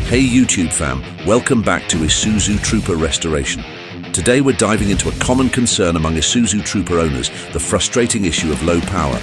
Hey YouTube fam, welcome back to ISUZU Trooper Restoration. Today we're diving into a common concern among ISUZU Trooper owners, the frustrating issue of low power.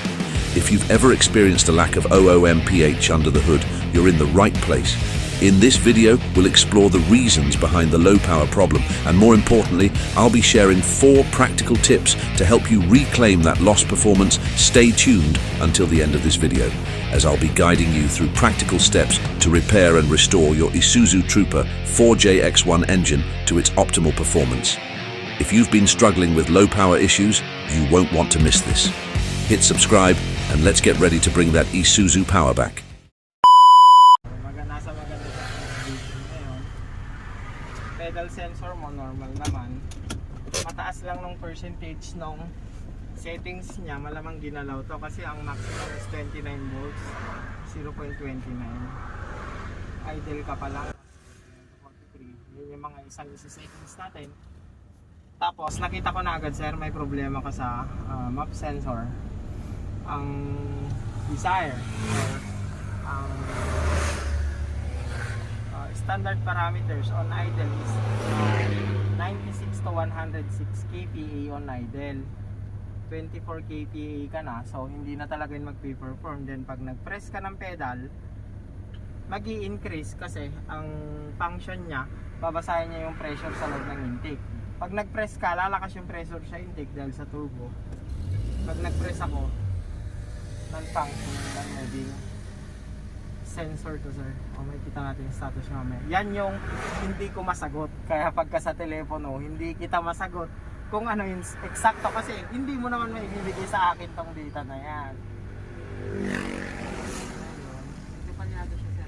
If you've ever experienced a lack of OOMPH under the hood, you're in the right place. In this video, we'll explore the reasons behind the low power problem, and more importantly, I'll be sharing 4 practical tips to help you reclaim that lost performance. Stay tuned until the end of this video, as I'll be guiding you through practical steps to repair and restore your ISUZU Trooper 4JX1 engine to its optimal performance. If you've been struggling with low power issues, you won't want to miss this. Hit subscribe and let's get ready to bring that ISUZU power back. Pedal sensor mo normal naman, mataas lang nung percentage nung settings niya, malamang ginalaw to kasi ang maximum is 29 volts, 0.29. Idle ka pa lang 43. Yun yung mga isang settings natin. Tapos nakita ko na agad, sir, may problema ka sa map sensor. Ang desire or ang standard parameters on idle is 96 to 106 kPa on idle. 24 kPa ka na, so hindi na talaga yun mag-perform. Then pag nag-press ka ng pedal, mag-i-increase kasi ang function niya, babasahin niya yung pressure sa loob ng intake. Pag nag-press ka, lalakas yung pressure sa intake dahil sa turbo. Pag nag-press ako, non-function, non-moving sensor to, sir. O, may kita natin yung status niya mamaya. Yan yung hindi ko masagot. Kaya pagka sa telepono, hindi kita masagot kung ano yung eksakto kasi hindi mo naman maibibigay sa akin tong data na yan. Hindi pa niya siya, sir.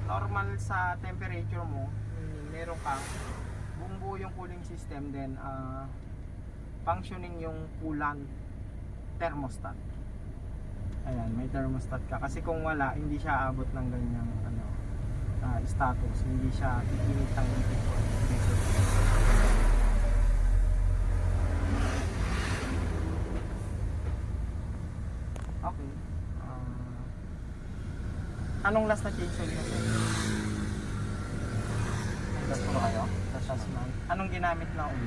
Normal sa temperature mo, meron kang buong yung cooling system, then functioning yung coolant thermostat. Ayan, may thermostat ka kasi kung wala, hindi siya abot ng ganyang status, hindi siya iinit ang temperature. Okay. Anong last na change oil mo, sir? Last po kayo? Last man. Anong ginamit na oil?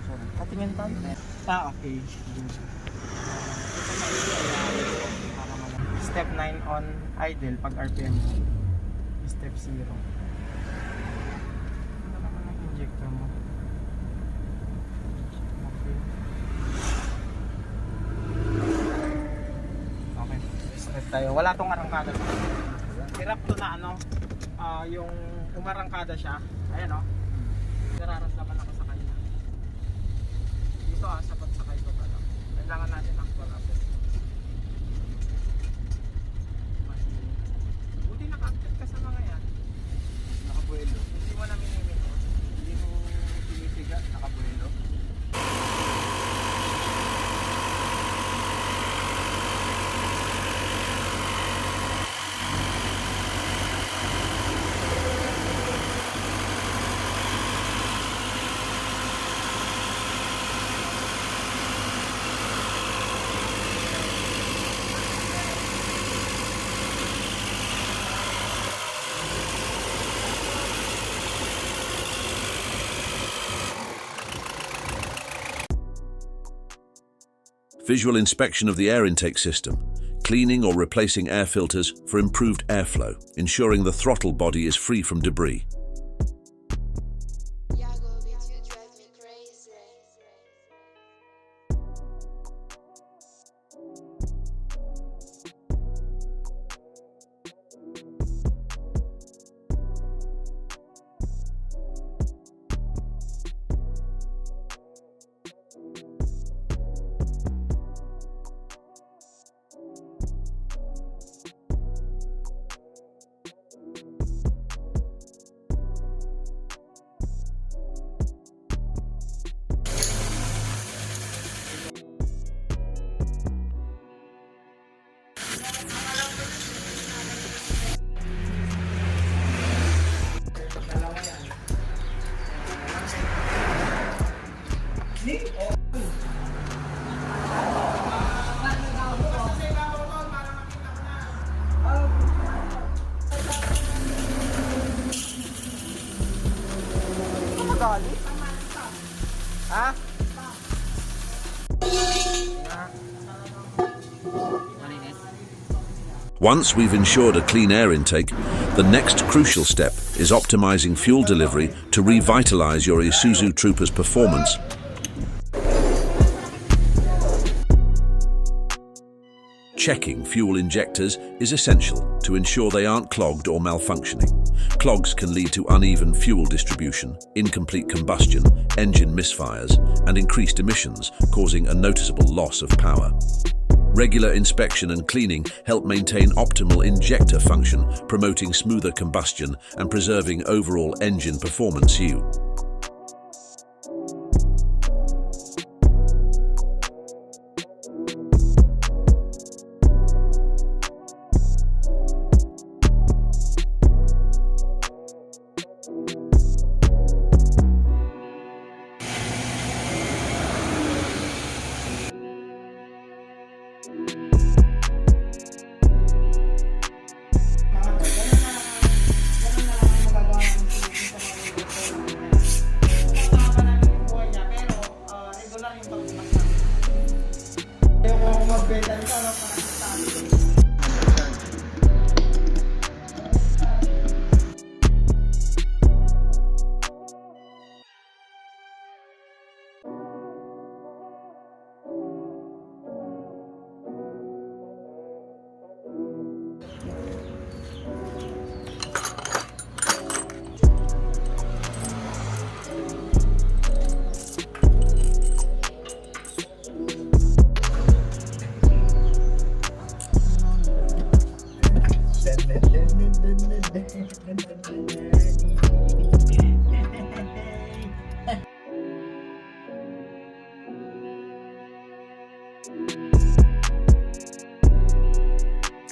Sorry. Patingin pa? Okay. Step 9 on idle pag RPM mo. Step 0. Ano naman ang injector mo? Tayo. Wala tong arangkada. Hirap to na yung umarangkada siya. Ayan, nararamdaman ako sa kanya. Dito sapat sa kayo pa lang. Kailangan natin actual update. Buti naka-update ka sa mga yan. Nakabuelo. Hindi mo na minimit. Hindi mo tinitiga. Nakabuelo. Visual inspection of the air intake system, cleaning or replacing air filters for improved airflow, ensuring the throttle body is free from debris. Solid? Ha? Once we've ensured a clean air intake, the next crucial step is optimizing fuel delivery to revitalize your ISUZU Trooper's performance. Checking fuel injectors is essential to ensure they aren't clogged or malfunctioning. Clogs can lead to uneven fuel distribution, incomplete combustion, engine misfires, and increased emissions, causing a noticeable loss of power. Regular inspection and cleaning help maintain optimal injector function, promoting smoother combustion and preserving overall engine performance.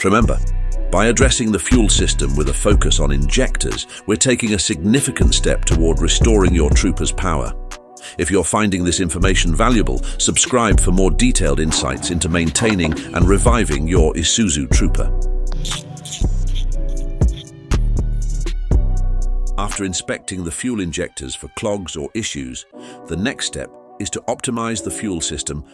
Remember, by addressing the fuel system with a focus on injectors, we're taking a significant step toward restoring your Trooper's power. If you're finding this information valuable, subscribe for more detailed insights into maintaining and reviving your ISUZU Trooper. After inspecting the fuel injectors for clogs or issues, the next step is to optimize the fuel system.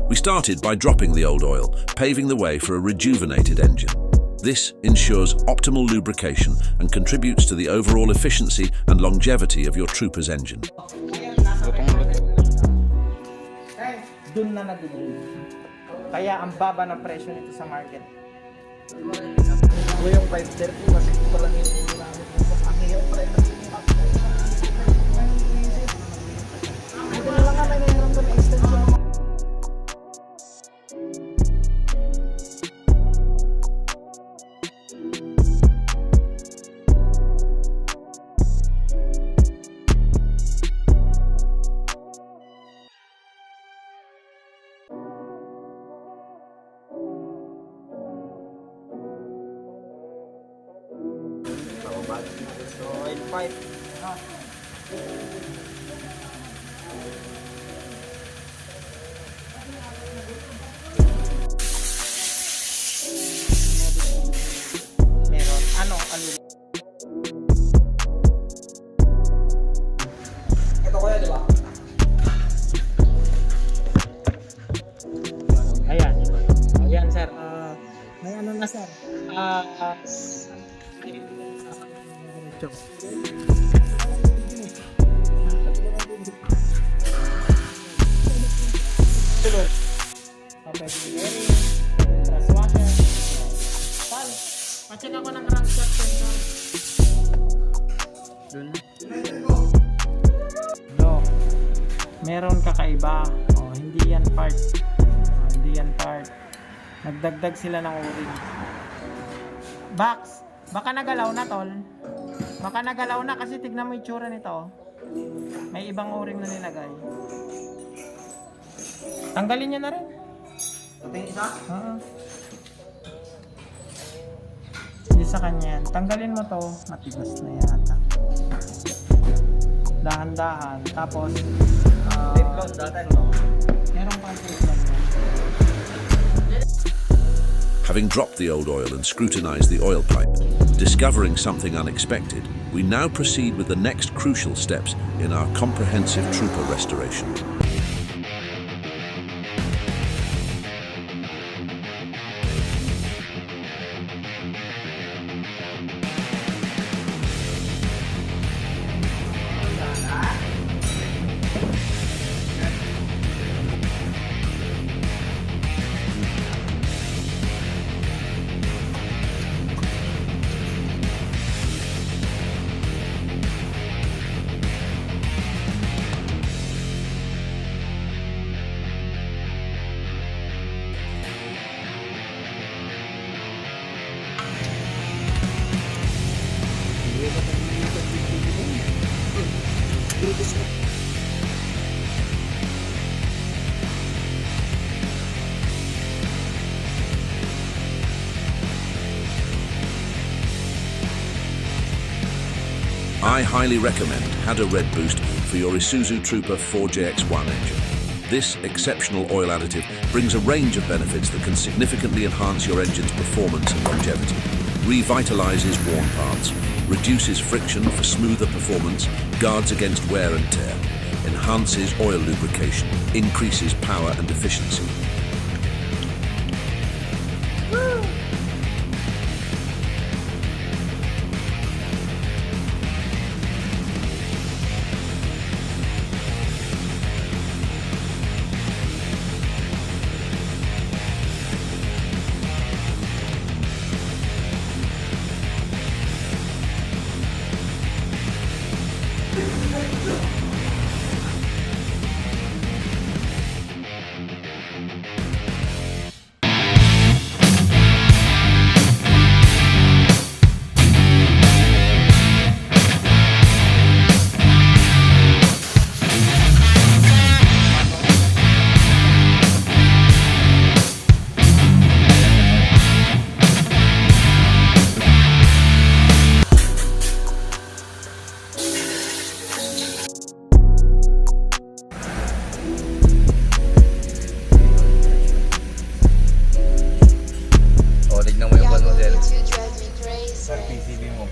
We started by dropping the old oil, paving the way for a rejuvenated engine. This ensures optimal lubrication and contributes to the overall efficiency and longevity of your Trooper's engine. Dun na nag-grade. Kaya ang baba ng presyo nito sa market. Yung 530 mas parang yung namin ang hirap pa rin. Ito na lang kami mayroon doon extension. So, oil pipe. Meron. Ano? Ito kuya, di ba? Ayan. Ayan, sir. May ano na, sir? Pacheck ako ng crankshaft sensor. Dun. No. Meron kakaiba. Oh, hindi yan part. Oh, hindi yan part. Nagdagdag sila ng o-ring. Box. Baka nagalaw na, tol. Baka nagalaw na kasi tignan mo yung itsura nito. May ibang o-ring na nilagay. Tanggalin nyo na rin. Ito yung isa? Oo. Hindi sa kanya yan. Tanggalin mo to. Matigas na yata. Dahan-dahan. Tapos, Tape close dati, no? meron pang tape lang yan. Having dropped the old oil and scrutinized the oil pipe, discovering something unexpected, we now proceed with the next crucial steps in our comprehensive trooper restoration. I highly recommend Had a Red Boost for your ISUZU Trooper 4JX1 engine. This exceptional oil additive brings a range of benefits that can significantly enhance your engine's performance and longevity. Revitalizes worn parts, reduces friction for smoother performance, guards against wear and tear, enhances oil lubrication, increases power and efficiency.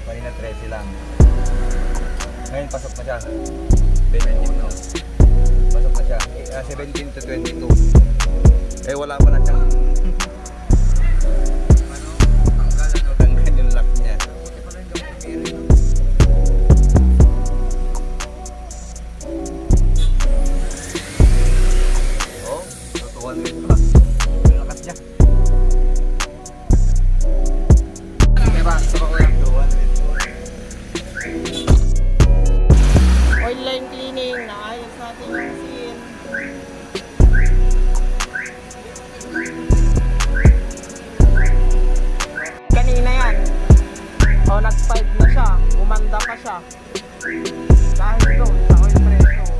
Kanina 13 lang. Ngayon pasok na siya. 17 no. Pasok na siya. 17 to 22. Eh wala pa na siyang tanggal yung lock niya. Oh, tutuan din pa. Lakas niya. Diba? Saka ko yung tuwan. Oil line cleaning, naayos natin yung seal. Kanina yan. O, nag-5 na siya. Umanda pa siya. Dahil doon sa oil pressure.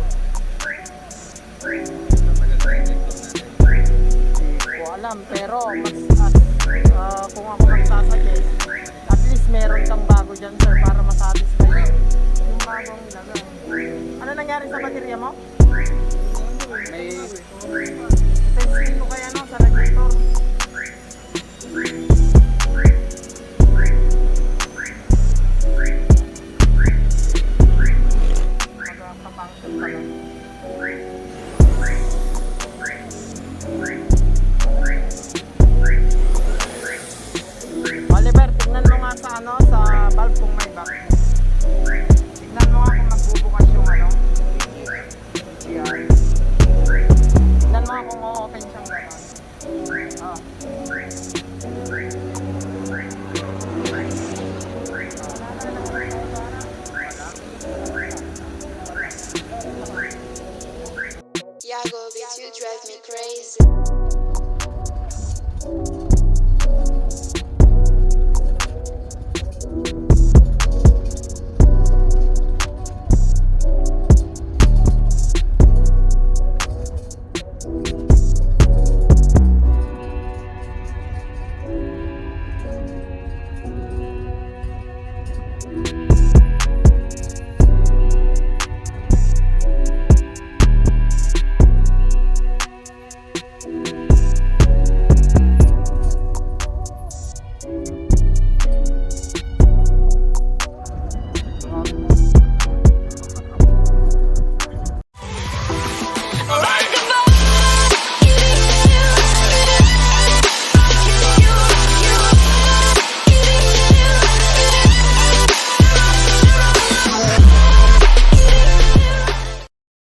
Hindi ko alam, pero kung ako magsasuggest, at least meron kang bago dyan, sir, para masatisfy yung bagong ilagay. Ano nangyari sa baterya mo? May Testing ko kaya sa radiator. Magpapangsyon pa lang. Oliver, tignan mo nga sa valve kung may back.